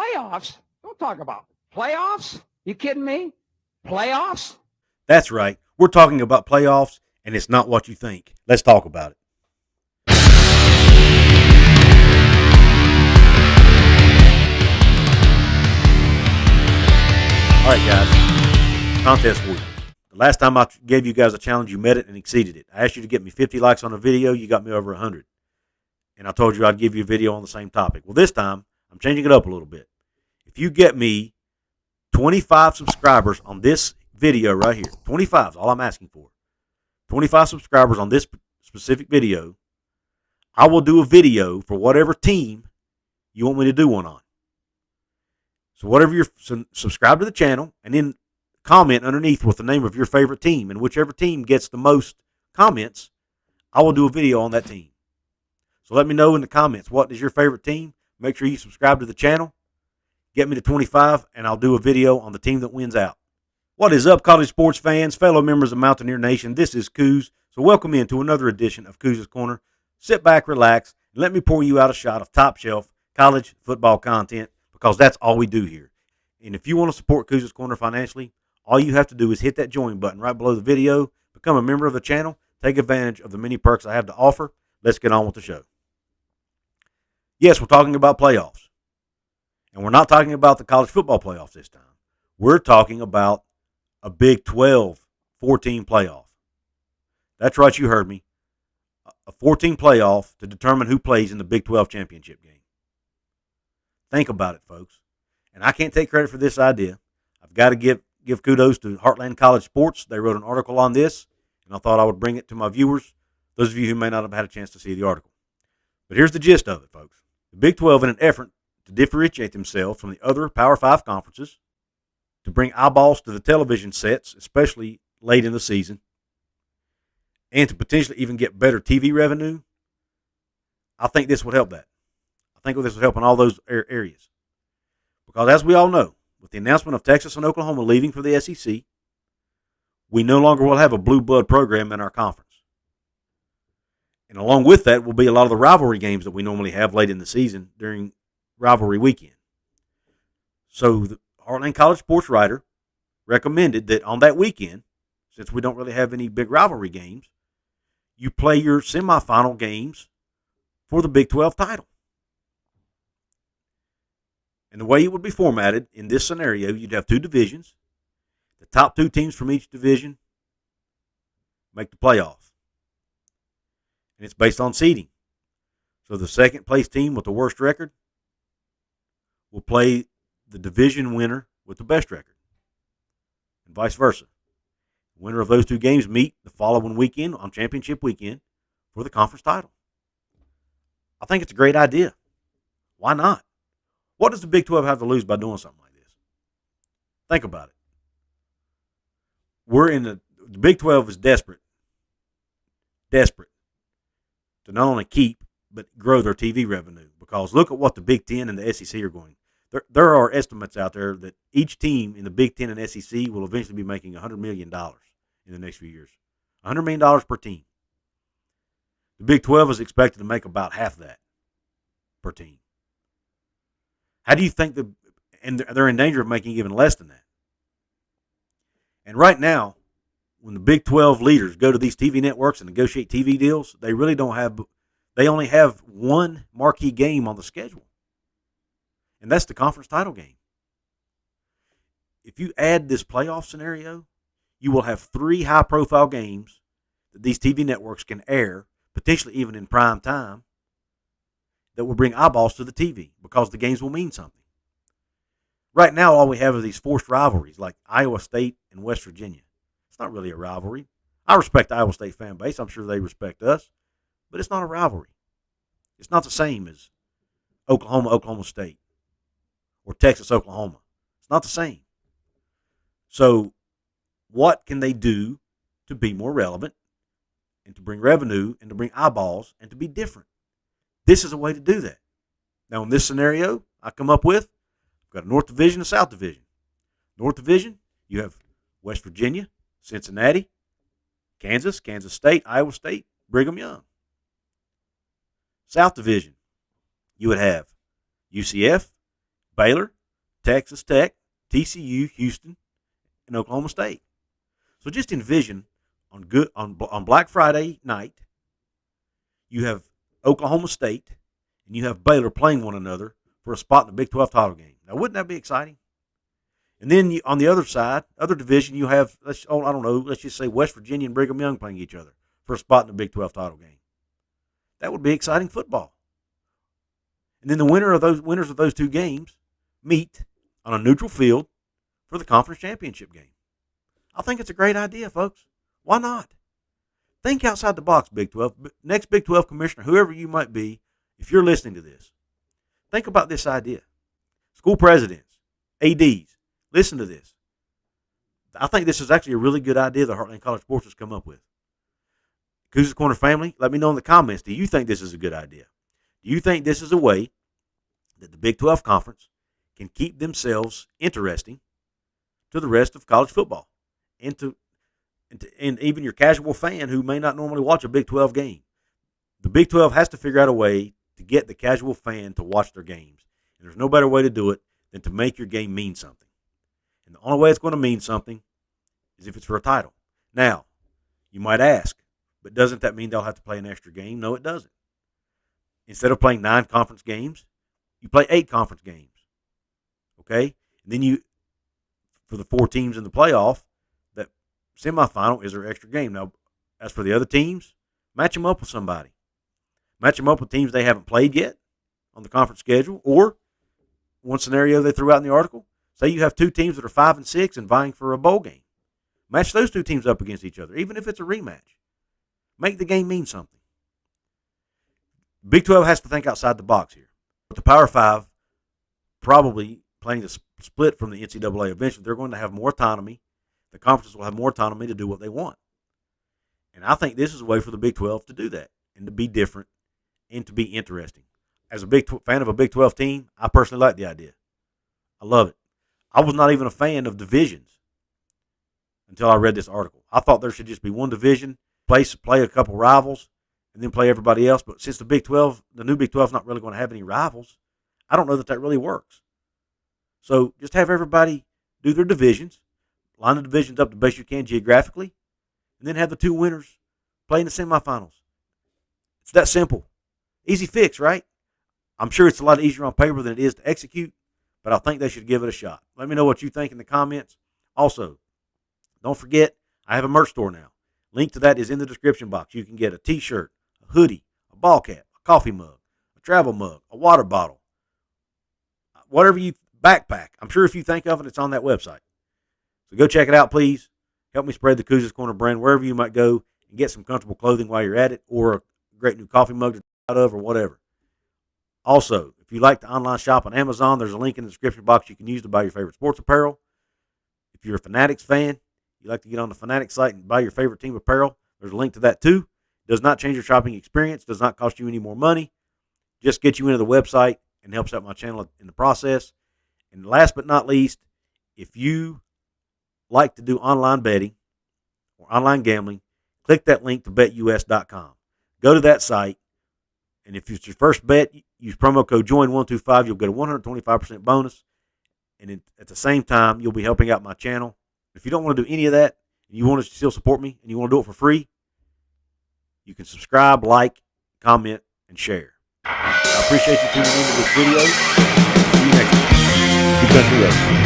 Playoffs? Don't talk about playoffs. You kidding me? Playoffs? That's right. We're talking about playoffs, and it's not what you think. Let's talk about it. All right, guys. Contest for you. The last time I gave you guys a challenge, you met it and exceeded it. I asked you to get me 50 likes on a video. You got me over 100. And I told you I'd give you a video on the same topic. Well, this time, I'm changing it up a little bit. If you get me 25 subscribers on this video right here, 25 is all I'm asking for. 25 subscribers on this specific video, I will do a video for whatever team you want me to do one on. So whatever you're subscribe to the channel, and then comment underneath with the name of your favorite team, and whichever team gets the most comments, I will do a video on that team. So let me know in the comments, what is your favorite team? Make sure you subscribe to the channel. Get me to 25, and I'll do a video on the team that wins out. What is up, college sports fans, fellow members of Mountaineer Nation? This is Coos. So welcome into another edition of Coos' Corner. Sit back, relax, and let me pour you out a shot of top-shelf college football content, because that's all we do here. And if you want to support Coos' Corner financially, all you have to do is hit that join button right below the video, become a member of the channel, take advantage of the many perks I have to offer. Let's get on with the show. Yes, we're talking about playoffs. And we're not talking about the college football playoffs this time. We're talking about a Big 12 14 playoff. That's right, you heard me. A 14 playoff to determine who plays in the Big 12 championship game. Think about it, folks. And I can't take credit for this idea. I've got to give kudos to Heartland College Sports. They wrote an article on this, and I thought I would bring it to my viewers, those of you who may not have had a chance to see the article. But here's the gist of it, folks. The Big 12, in an effort to differentiate themselves from the other Power 5 conferences, to bring eyeballs to the television sets, especially late in the season, and to potentially even get better TV revenue, I think this would help that. I think this would help in all those areas. Because as we all know, with the announcement of Texas and Oklahoma leaving for the SEC, we no longer will have a blue blood program in our conference. And along with that will be a lot of the rivalry games that we normally have late in the season during rivalry weekend. So the Heartland College Sports writer recommended that on that weekend, since we don't really have any big rivalry games, you play your semifinal games for the Big 12 title. And the way it would be formatted in this scenario, you'd have two divisions. The top two teams from each division make the playoff. And it's based on seeding. So the second place team with the worst record will play the division winner with the best record. And vice versa. The winner of those two games meet the following weekend on championship weekend for the conference title. I think it's a great idea. Why not? What does the Big 12 have to lose by doing something like this? Think about it. The Big 12 is desperate to not only keep, but grow their TV revenue. Because look at what the Big 10 and the SEC are going. There are estimates out there that each team in the Big 10 and SEC will eventually be making $100 million in the next few years. $100 million per team. The Big 12 is expected to make about half that per team. How do you think and they're in danger of making even less than that? And right now, when the Big 12 leaders go to these TV networks and negotiate TV deals, they only have one marquee game on the schedule. And that's the conference title game. If you add this playoff scenario, you will have 3 high-profile games that these TV networks can air, potentially even in prime time, that will bring eyeballs to the TV because the games will mean something. Right now, all we have are these forced rivalries like Iowa State and West Virginia. It's not really a rivalry. I respect the Iowa State fan base. I'm sure they respect us. But it's not a rivalry. It's not the same as Oklahoma State or Texas, Oklahoma. It's not the same. So what can they do to be more relevant and to bring revenue and to bring eyeballs and to be different? This is a way to do that. Now, in this scenario I come up with, I've got a North Division and a South Division. North Division, you have West Virginia, Cincinnati, Kansas State, Iowa State, Brigham Young. South Division, you would have UCF, Baylor, Texas Tech, TCU, Houston, and Oklahoma State. So just envision on Black Friday night, you have Oklahoma State and you have Baylor playing one another for a spot in the Big 12 title game. Now, wouldn't that be exciting? And then on the other side, other division, you have, let's just say West Virginia and Brigham Young playing each other for a spot in the Big 12 title game. That would be exciting football. And then the winners of those two games meet on a neutral field for the conference championship game. I think it's a great idea, folks. Why not? Think outside the box, Big 12. Next Big 12 commissioner, whoever you might be, if you're listening to this, think about this idea. School presidents, ADs, listen to this. I think this is actually a really good idea that Heartland College Sports has come up with. Couz's Corner family, let me know in the comments, do you think this is a good idea? Do you think this is a way that the Big 12 Conference can keep themselves interesting to the rest of college football and even your casual fan who may not normally watch a Big 12 game? The Big 12 has to figure out a way to get the casual fan to watch their games. And there's no better way to do it than to make your game mean something. And the only way it's going to mean something is if it's for a title. Now, you might ask, but doesn't that mean they'll have to play an extra game? No, it doesn't. Instead of playing 9 conference games, you play 8 conference games. Okay? And then for the 4 teams in the playoff, that semifinal is their extra game. Now, as for the other teams, match them up with somebody. Match them up with teams they haven't played yet on the conference schedule. Or, one scenario they threw out in the article, say you have 2 teams that are 5 and 6 and vying for a bowl game. Match those 2 teams up against each other, even if it's a rematch. Make the game mean something. Big 12 has to think outside the box here. But the Power 5 probably planning to split from the NCAA eventually. They're going to have more autonomy. The conferences will have more autonomy to do what they want. And I think this is a way for the Big 12 to do that and to be different and to be interesting. As a fan of a Big 12 team, I personally like the idea. I love it. I was not even a fan of divisions until I read this article. I thought there should just be one division, play a couple rivals, and then play everybody else. But since the new Big 12 is not really going to have any rivals, I don't know that really works. So just have everybody do their divisions, line the divisions up the best you can geographically, and then have the 2 winners play in the semifinals. It's that simple. Easy fix, right? I'm sure it's a lot easier on paper than it is to execute, but I think they should give it a shot. Let me know what you think in the comments. Also, don't forget, I have a merch store now. Link to that is in the description box. You can get a t-shirt, a hoodie, a ball cap, a coffee mug, a travel mug, a water bottle, backpack. I'm sure if you think of it, it's on that website. So go check it out, please. Help me spread the Couz's Corner brand wherever you might go and get some comfortable clothing while you're at it, or a great new coffee mug to drink out of, or whatever. Also, if you like to online shop on Amazon, there's a link in the description box you can use to buy your favorite sports apparel. If you're a Fanatics fan, you like to get on the Fanatics site and buy your favorite team apparel, there's a link to that too. Does not change your shopping experience, does not cost you any more money, just get you into the website and helps out my channel in the process. And last but not least, if you like to do online betting or online gambling, click that link to betus.com. Go to that site, and if it's your first bet, use promo code JOIN125. You'll get a 125% bonus, and at the same time, you'll be helping out my channel. If you don't want to do any of that, and you want to still support me, and you want to do it for free, you can subscribe, like, comment, and share. I appreciate you tuning into this video. See you next time. Keep country ready.